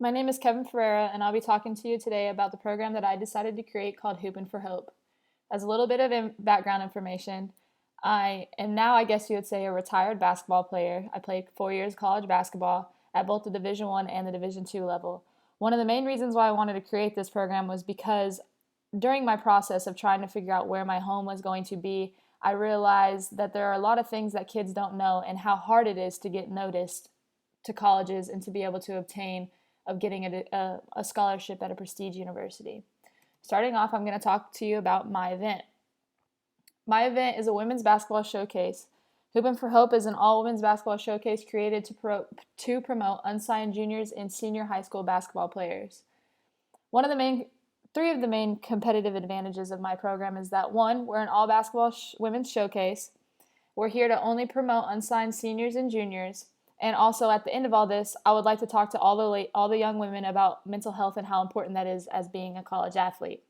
My name is Kevin Ferreira, and I'll be talking to you today about the program that I decided to create called Hoopin For Hope. As a little bit of background information, I am now, I guess you would say, a retired basketball player. I played 4 years college basketball at both the Division I and the Division II level. One of the main reasons why I wanted to create this program was because during my process of trying to figure out where my home was going to be, I realized that there are a lot of things that kids don't know and how hard it is to get noticed to colleges and to be able to obtain of getting a scholarship at a prestige university. Starting off, I'm going to talk to you about my event. My event is a women's basketball showcase. Hoopin For Hope is an all-women's basketball showcase created to promote unsigned juniors and senior high school basketball players. Three of the main competitive advantages of my program is that one, we're an all basketball women's showcase. We're here to only promote unsigned seniors and juniors. And also at the end of all this, I would like to talk to all the young women about mental health and how important that is as being a college athlete.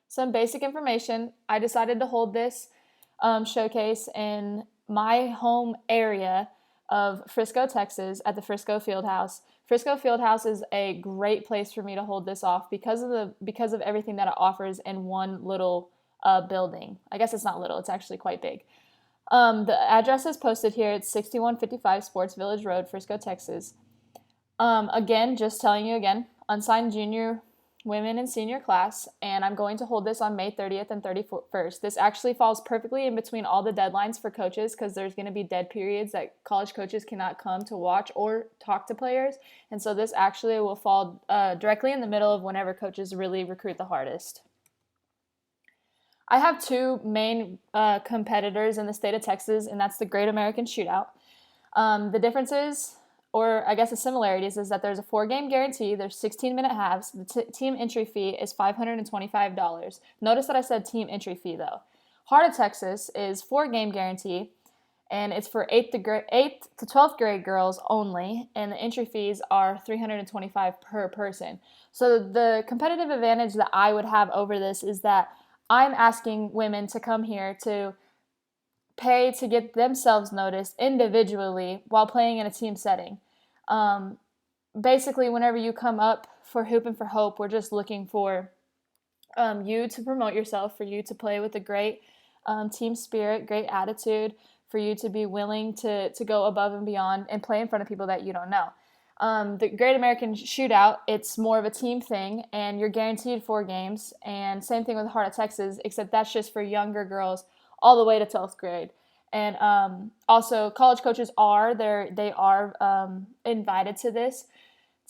Some basic information. I decided to hold this showcase in my home area of Frisco, Texas, at the Frisco Fieldhouse. Frisco Fieldhouse is a great place for me to hold this off because of everything that it offers in one little building. I guess it's not little; it's actually quite big. The address is posted here. It's 6155 Sports Village Road, Frisco, Texas. Again, just telling you again, unsigned junior women and senior class, and I'm going to hold this on May 30th and 31st. This actually falls perfectly in between all the deadlines for coaches because there's going to be dead periods that college coaches cannot come to watch or talk to players, and so this actually will fall directly in the middle of whenever coaches really recruit the hardest. I have two main competitors in the state of Texas, and that's the Great American Shootout. The differences, or I guess the similarities, is that there's a 4-game guarantee. There's 16-minute halves. The team entry fee is $525. Notice that I said team entry fee, though. Heart of Texas is 4-game guarantee, and it's for 8th to 12th grade girls only, and the entry fees are $325 per person. So the competitive advantage that I would have over this is that I'm asking women to come here to pay to get themselves noticed individually while playing in a team setting. Basically, whenever you come up for Hoopin For Hope, we're just looking for you to promote yourself, for you to play with a great team spirit, great attitude, for you to be willing to go above and beyond and play in front of people that you don't know. The Great American Shootout, it's more of a team thing, and you're guaranteed 4 games. And same thing with Heart of Texas, except that's just for younger girls all the way to 12th grade. And also, college coaches are invited to this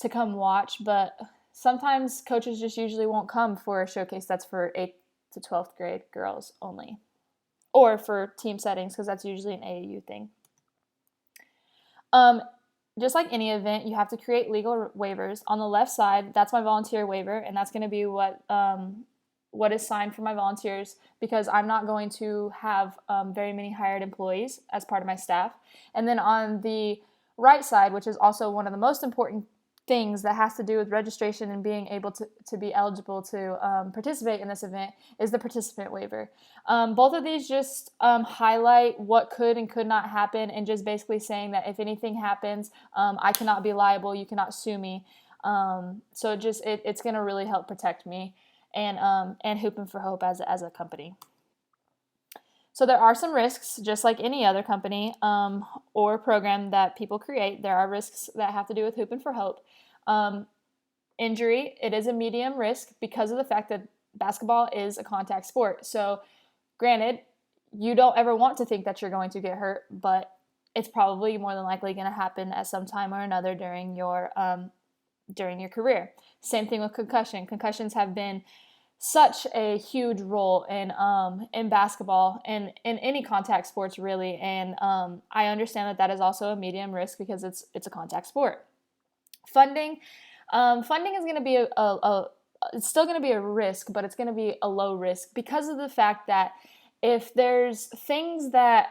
to come watch, but sometimes coaches just usually won't come for a showcase that's for 8th to 12th grade girls only, or for team settings because that's usually an AAU thing. Just like any event, you have to create legal waivers. On the left side, that's my volunteer waiver, and that's going to be what is signed for my volunteers because I'm not going to have very many hired employees as part of my staff. And then on the right side, which is also one of the most important things that has to do with registration and being able to be eligible to participate in this event, is the participant waiver. Both of these just highlight what could and could not happen, and just basically saying that if anything happens, I cannot be liable, you cannot sue me. So it's going to really help protect me and Hoopin For Hope as a company. So there are some risks, just like any other company or program that people create. There are risks that have to do with Hoopin For Hope. Injury, it is a medium risk because of the fact that basketball is a contact sport. So granted, you don't ever want to think that you're going to get hurt, but it's probably more than likely going to happen at some time or another during your career. Same thing with concussion. Concussions have been such a huge role in basketball and in any contact sports really, and I understand that is also a medium risk because it's a contact sport. Funding is going to be it's still going to be a risk, but it's going to be a low risk because of the fact that if there's things that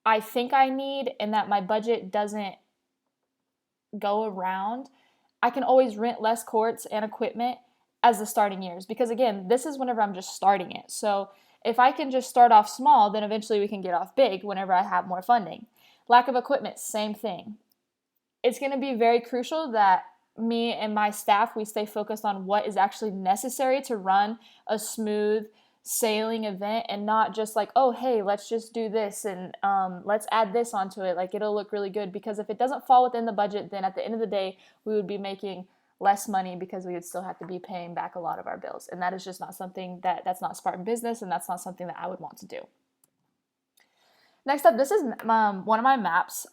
I think I need and that my budget doesn't go around, I can always rent less courts and equipment as the starting years, because again, this is whenever I'm just starting it. So if I can just start off small, then eventually we can get off big whenever I have more funding. Lack of equipment, same thing. It's going to be very crucial that me and my staff, we stay focused on what is actually necessary to run a smooth sailing event, and not just like, oh, hey, let's just do this and let's add this onto it. Like, it'll look really good, because if it doesn't fall within the budget, then at the end of the day, we would be making less money, because we would still have to be paying back a lot of our bills. And that is just not something that's not Spartan business, and that's not something that I would want to do. Next up, this is one of my maps.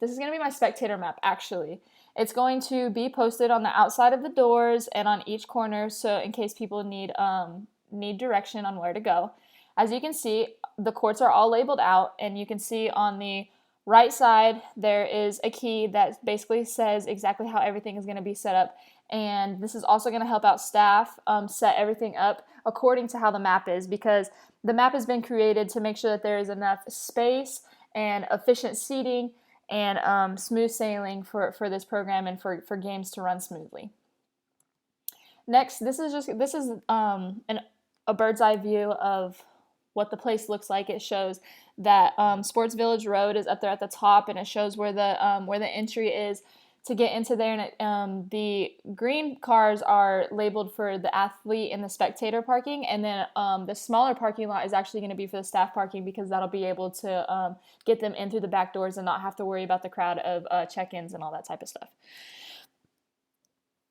This is going to be my spectator map, actually. It's going to be posted on the outside of the doors and on each corner, so in case people need direction on where to go. As you can see, the courts are all labeled out, and you can see on the right side there is a key that basically says exactly how everything is going to be set up, and this is also going to help out staff set everything up according to how the map is, because the map has been created to make sure that there is enough space and efficient seating and smooth sailing for this program and for games to run smoothly. Next, this is a bird's eye view of what the place looks like. It shows that Sports Village Road is up there at the top, and it shows where the entry is to get into there. And the green cars are labeled for the athlete and the spectator parking, and then the smaller parking lot is actually going to be for the staff parking, because that'll be able to get them in through the back doors and not have to worry about the crowd of check-ins and all that type of stuff.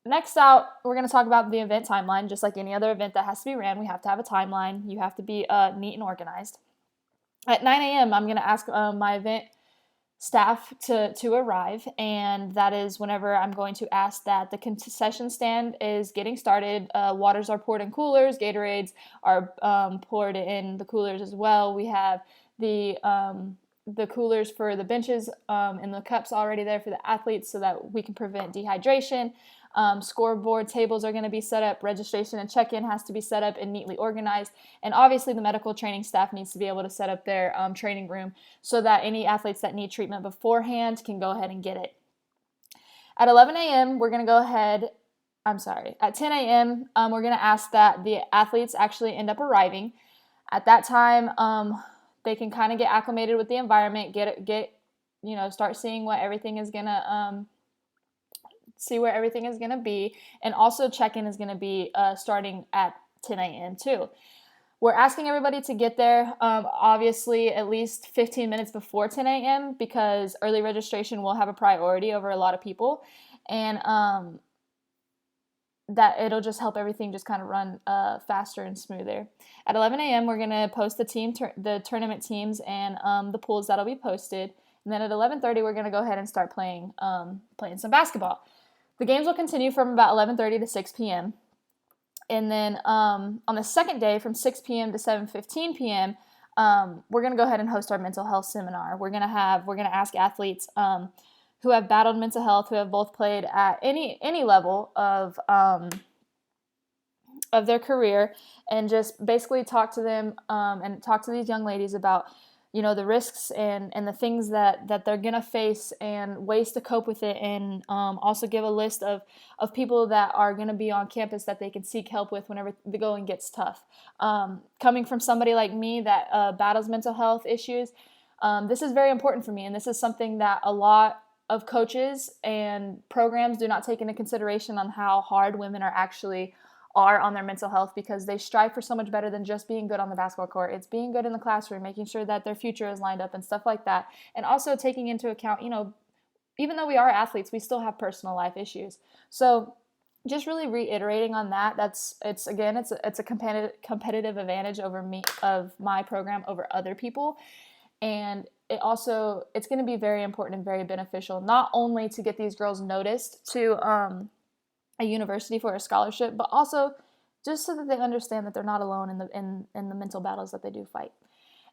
Next out, we're going to talk about the event timeline. Just like any other event that has to be ran, we have to have a timeline. You have to be neat and organized. At 9 a.m., I'm going to ask my event staff to arrive, and that is whenever I'm going to ask that the concession stand is getting started. Waters are poured in coolers, Gatorades are poured in the coolers as well. We have the coolers for the benches and the cups already there for the athletes, so that we can prevent dehydration. Scoreboard tables are going to be set up. Registration and check-in has to be set up and neatly organized. And obviously the medical training staff needs to be able to set up their training room, so that any athletes that need treatment beforehand can go ahead and get it. At 11 a.m., we're going to go ahead, at 10 a.m., we're going to ask that the athletes actually end up arriving. At that time, they can kind of get acclimated with the environment, start seeing what everything is going to see where everything is going to be, and also check-in is going to be starting at 10 a.m. too. We're asking everybody to get there obviously at least 15 minutes before 10 a.m. because early registration will have a priority over a lot of people, and that it'll just help everything just kind of run faster and smoother. At 11 a.m. we're going to post the tournament teams and the pools that'll be posted, and then at 11:30 we're going to go ahead and start playing some basketball. The games will continue from about 11:30 to 6 p.m. And then on the second day from 6 p.m. to 7:15 p.m., we're going to go ahead and host our mental health seminar. We're going to ask athletes who have battled mental health, who have both played at any level of their career, and just basically talk to them and talk to these young ladies about the risks and the things that they're going to face and ways to cope with it, and also give a list of people that are going to be on campus that they can seek help with whenever the going gets tough. Coming from somebody like me that battles mental health issues, this is very important for me, and this is something that a lot of coaches and programs do not take into consideration on how hard women are on their mental health, because they strive for so much better than just being good on the basketball court. It's being good in the classroom, making sure that their future is lined up and stuff like that. And also taking into account, even though we are athletes, we still have personal life issues. So just really reiterating on that, it's a competitive advantage of my program over other people. And it's going to be very important and very beneficial, not only to get these girls noticed to a university for a scholarship, but also just so that they understand that they're not alone in the mental battles that they do fight.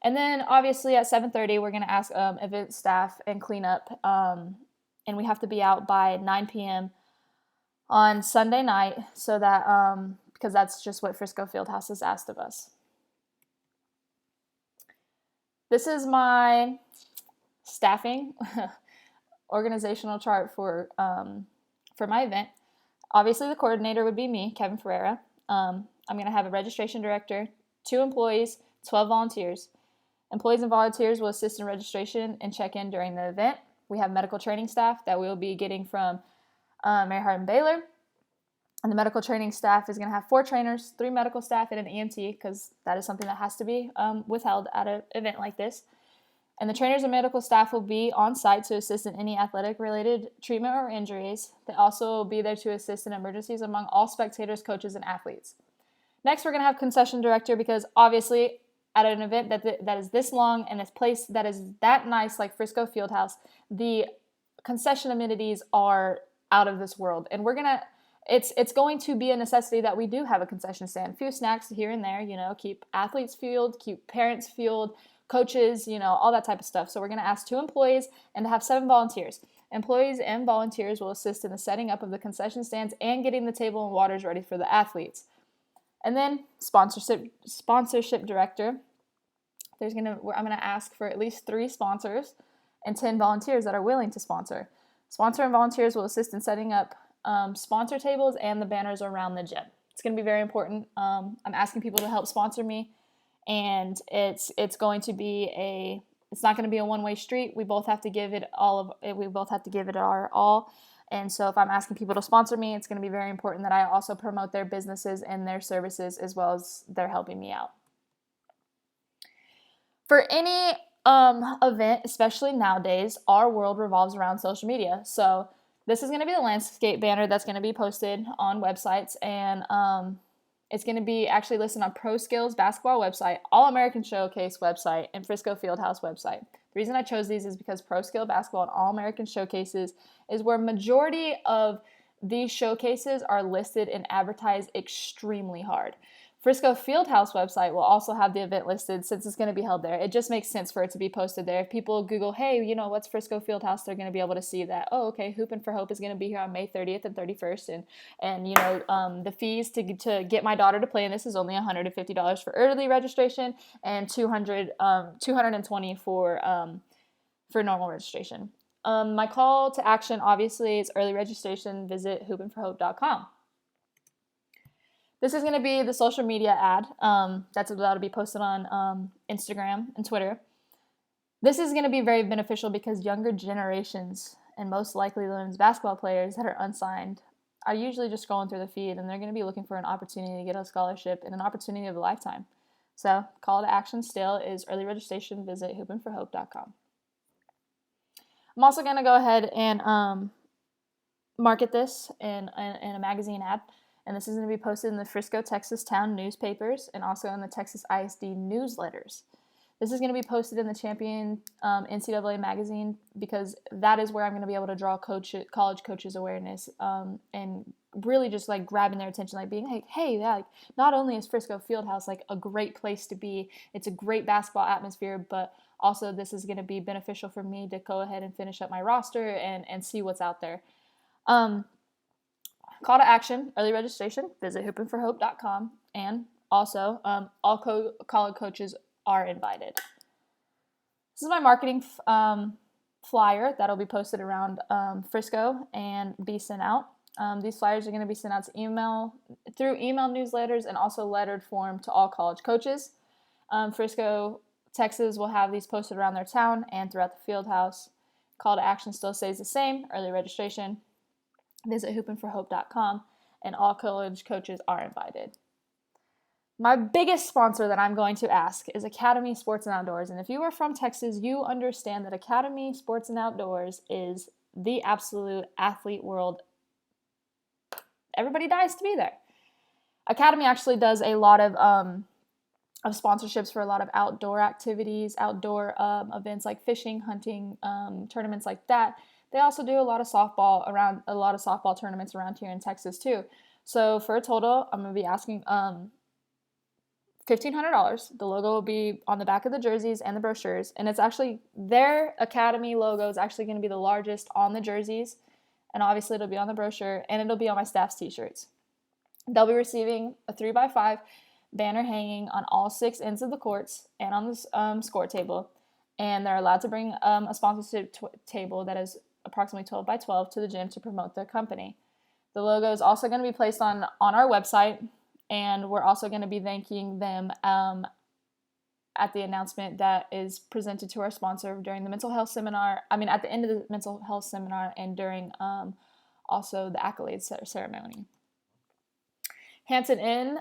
And then obviously at 7:30 we're going to ask event staff and clean up, and we have to be out by 9 p.m. on Sunday night, so that because that's just what Frisco Fieldhouse has asked of us. This is my staffing organizational chart for my event. Obviously, the coordinator would be me, Kevin Ferreira. I'm going to have a registration director, 2 employees, 12 volunteers. Employees and volunteers will assist in registration and check-in during the event. We have medical training staff that we will be getting from Mary Hardin Baylor. And the medical training staff is going to have 4 trainers, 3 medical staff, and an EMT, because that is something that has to be withheld at an event like this. And the trainers and medical staff will be on site to assist in any athletic-related treatment or injuries. They also will be there to assist in emergencies among all spectators, coaches, and athletes. Next, we're going to have concession director, because obviously at an event that is this long and this place that is that nice, like Frisco Fieldhouse, the concession amenities are out of this world. And it's going to be a necessity that we do have a concession stand. A few snacks here and there, keep athletes fueled, keep parents fueled, coaches, all that type of stuff. So we're going to ask 2 employees and to have 7 volunteers. Employees and volunteers will assist in the setting up of the concession stands and getting the table and waters ready for the athletes. And then sponsorship director. I'm going to ask for at least 3 sponsors and 10 volunteers that are willing to sponsor. Sponsor and volunteers will assist in setting up sponsor tables and the banners around the gym. It's going to be very important. I'm asking people to help sponsor me. And it's going to be it's not going to be a one-way street. We both have to give it our all. And so if I'm asking people to sponsor me, it's going to be very important that I also promote their businesses and their services as well as they're helping me out. For any event, especially nowadays, our world revolves around social media. So this is going to be the landscape banner that's going to be posted on websites, and it's going to be actually listed on Pro Skills Basketball website, All-American Showcase website, and Frisco Fieldhouse website. The reason I chose these is because Pro Skill Basketball and All-American Showcases is where majority of these showcases are listed and advertised extremely hard. Frisco Fieldhouse website will also have the event listed since it's going to be held there. It just makes sense for it to be posted there. If people Google, hey, what's Frisco Fieldhouse, they're going to be able to see that, oh, okay, Hoopin For Hope is going to be here on May 30th and 31st. And the fees to get my daughter to play in this is only $150 for early registration and $220 for normal registration. My call to action, obviously, is early registration. Visit hoopinforhope.com. This is going to be the social media ad that's allowed to be posted on Instagram and Twitter. This is going to be very beneficial because younger generations and most likely the women's basketball players that are unsigned are usually just scrolling through the feed, and they're going to be looking for an opportunity to get a scholarship and an opportunity of a lifetime. So call to action still is early registration. Visit hoopinforhope.com. I'm also going to go ahead and market this in a magazine ad. And this is going to be posted in the Frisco, Texas town newspapers and also in the Texas ISD newsletters. This is going to be posted in the Champion NCAA magazine because that is where I'm going to be able to draw college coaches' awareness and really just like grabbing their attention, like being like, hey, yeah, like, not only is Frisco Fieldhouse like a great place to be, it's a great basketball atmosphere, but also this is going to be beneficial for me to go ahead and finish up my roster and see what's out there. Call to action, early registration, visit hoopinforhope.com, and also all college coaches are invited. This is my marketing flyer that will be posted around Frisco and be sent out. These flyers are going to be sent out through email newsletters and also lettered form to all college coaches. Frisco, Texas will have these posted around their town and throughout the field house. Call to action still stays the same, early registration. Visit hoopinforhope.com, and all college coaches are invited. My biggest sponsor that I'm going to ask is Academy Sports and Outdoors. And if you are from Texas, you understand that Academy Sports and Outdoors is the absolute athlete world. Everybody dies to be there. Academy actually does a lot of sponsorships for a lot of outdoor activities, outdoor events like fishing, hunting, tournaments like that. They also do a lot of softball tournaments around here in Texas too. So for a total, I'm going to be asking $1,500. The logo will be on the back of the jerseys and the brochures, and it's actually their Academy logo is actually going to be the largest on the jerseys, and obviously it'll be on the brochure and it'll be on my staff's t-shirts. They'll be receiving a 3x5 banner hanging on all 6 ends of the courts and on the score table, and they're allowed to bring a sponsorship table that is approximately 12 by 12 to the gym to promote their company. The logo is also going to be placed on our website, and we're also going to be thanking them at the announcement that is presented to our sponsor during the mental health seminar. At the end of the mental health seminar and during also the accolades ceremony. Hampton Inn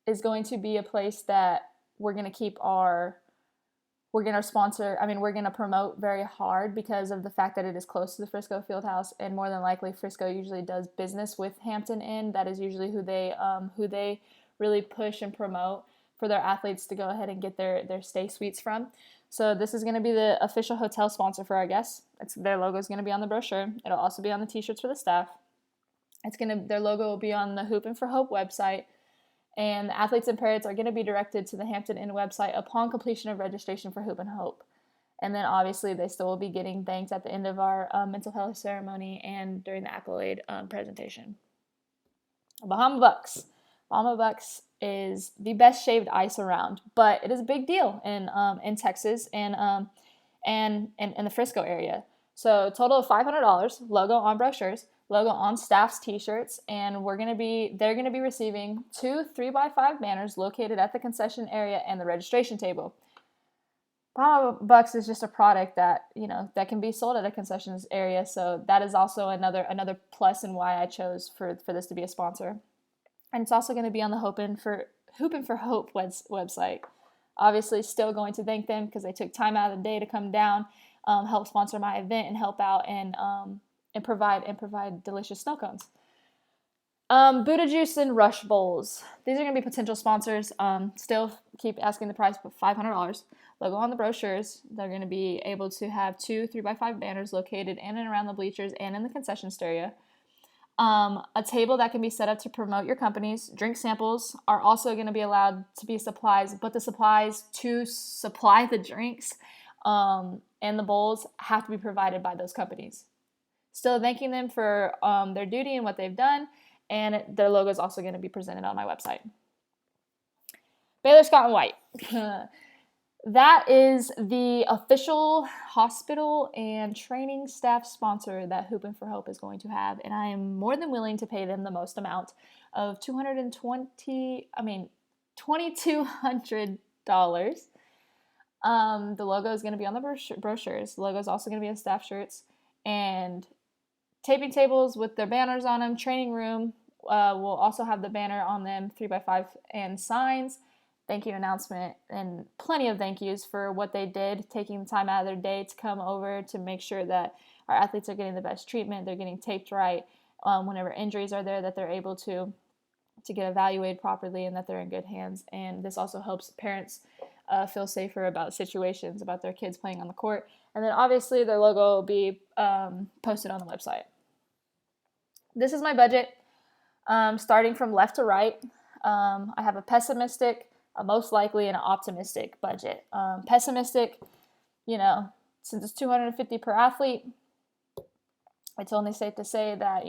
is going to be a place that we're going to sponsor. We're going to promote very hard because of the fact that it is close to the Frisco Fieldhouse, and more than likely Frisco usually does business with Hampton Inn. That is usually who they really push and promote for their athletes to go ahead and get their stay suites from. So this is going to be the official hotel sponsor for our guests. Their logo is going to be on the brochure. It'll also be on the t-shirts for the staff. Their logo will be on the Hoopin For Hope website, and the athletes and parents are going to be directed to the Hampton Inn website upon completion of registration for Hoopin Hope. And then obviously they still will be getting thanked at the end of our mental health ceremony and during the accolade presentation. Bahama Bucks. Bahama Bucks is the best shaved ice around, but it is a big deal in Texas and in the Frisco area. So total of $500, logo on brochures, logo on staff's t-shirts, and they're going to be receiving 2 3x5 banners located at the concession area and the registration table. Bahama Bucks is just a product that can be sold at a concessions area, so that is also another plus in why I chose for this to be a sponsor. And it's also going to be on the Hoopin For Hope website. Obviously, still going to thank them because they took time out of the day to come down, help sponsor my event, and help out and provide delicious snow cones. Buddha Juice and Rush Bowls. These are going to be potential sponsors. Still keep asking the price, but $500. Logo on the brochures. They're going to be able to have 2 3x5 banners located in and around the bleachers and in the concession area. A table that can be set up to promote your companies. Drink samples are also going to be allowed to be supplies, but the supplies to supply the drinks and the bowls have to be provided by those companies. Still thanking them for their duty and what they've done, and their logo is also going to be presented on my website. Baylor Scott and White. That is the official hospital and training staff sponsor that Hoopin For Hope is going to have, and I am more than willing to pay them the most amount of $2,200. The logo is going to be on the brochures. The logo is also going to be on staff shirts, and taping tables with their banners on them. Training room will also have the banner on them, 3x5, and signs. Thank you announcement, and plenty of thank yous for what they did, taking the time out of their day to come over to make sure that our athletes are getting the best treatment, they're getting taped right, whenever injuries are there, that they're able to get evaluated properly and that they're in good hands. And this also helps parents feel safer about situations, about their kids playing on the court. And then obviously their logo will be posted on the website. This is my budget, starting from left to right. I have a pessimistic, a most likely, and an optimistic budget. Pessimistic, since it's $250 per athlete, it's only safe to say that,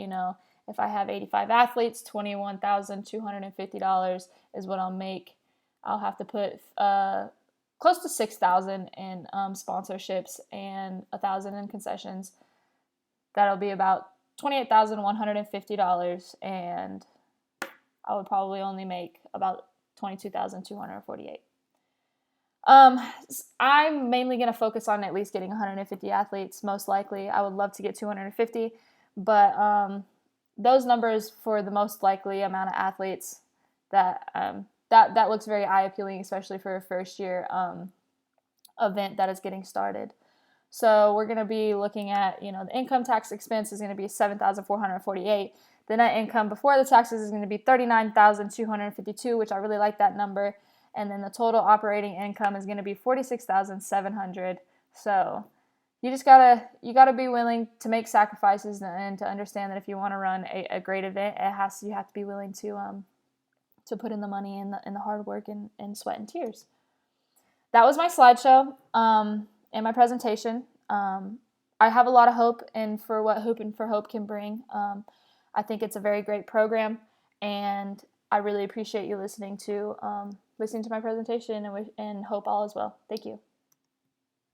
if I have 85 athletes, $21,250 is what I'll make. I'll have to put close to $6,000 in sponsorships and $1,000 in concessions. That'll be about $28,150, and I would probably only make about $22,248. I'm mainly going to focus on at least getting 150 athletes. Most likely, I would love to get 250, but those numbers for the most likely amount of athletes that looks very eye appealing, especially for a first year event that is getting started. So we're going to be looking at, the income tax expense is going to be $7,448. The net income before the taxes is going to be $39,252, which I really like that number. And then the total operating income is going to be $46,700. So you gotta be willing to make sacrifices and to understand that if you want to run a great event, you have to be willing to put in the money and the hard work and sweat and tears. That was my slideshow and my presentation. I have a lot of hope for what Hoopin For Hope can bring. I think it's a very great program, and I really appreciate you listening to my presentation, and hope all is well. Thank you.